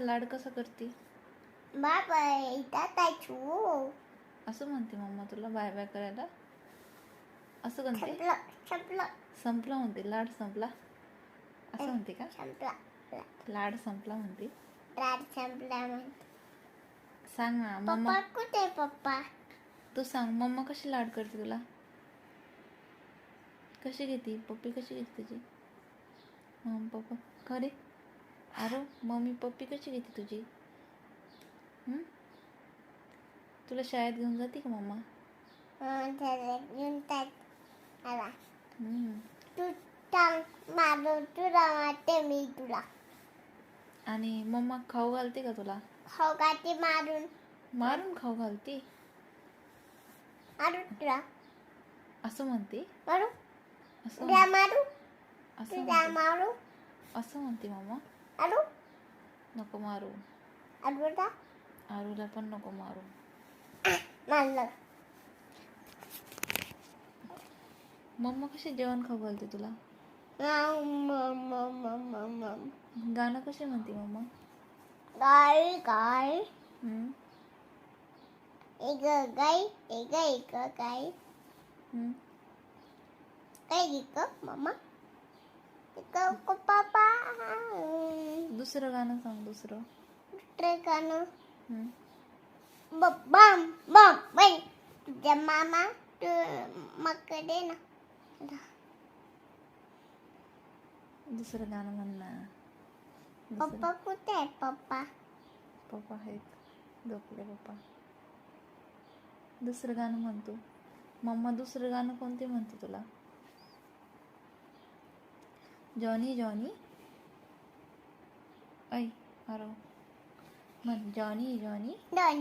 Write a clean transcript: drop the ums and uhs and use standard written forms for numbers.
लाड कसा करते? Bye bye ताताचू असं म्हणते मम्मा तुला बाय बाय करायला? असं म्हणते? संपला संपला संपला म्हणते, लाड संपला असं म्हणते का? संपला लाड संपला म्हणते. लाड संपला म्हणते. सांग ना मम्मा. पप्पा कुठे पप्पा? तू सांग मम्मा कशी लाड करते तुला? कशी घेते पप्पी, कशी घेते तुझी पप्पा? खरे अरे मम्मी पप्पी कशी घेते तुझी? तुला शाळेत घेऊन जाते का मम्मा? घेऊन आला हम्म. तू सांग मारू तुला वाटते मी तुला आणि मम्मा खाऊ घालते का तुला? खाऊ घालते मारून मारून खाऊ घालते मारू तुला असं म्हणते? मारू असं तुला मारू असं तुला म्हणते. मारू असं म्हणते मम्मा. मारू नको मारू. आरूला आरूला पण नको मारू. मारलं. मम्मा कशी जेवण खाऊ घालते तुला? गाणं कसे म्हणते मम्मा? गाय गाय एक गाय एक गाय काय एक मम्मा एक पप्पा दुसरं गाणं सांग, दुसरं. गाणं हम्म. बम बम बाई तुझ्या मामा तू मकडे ना दुसरं गाणं म्हण ना. पप्पा कुठे आहे पप्पा? पप्पा आहेत झोपले पप्पा. दुसरं गाणं म्हणतो मम्मा. दुसरं गाणं कोणते म्हणते तुला? जॉनी जॉनी ऐ अरे म्हण जॉनी जॉनी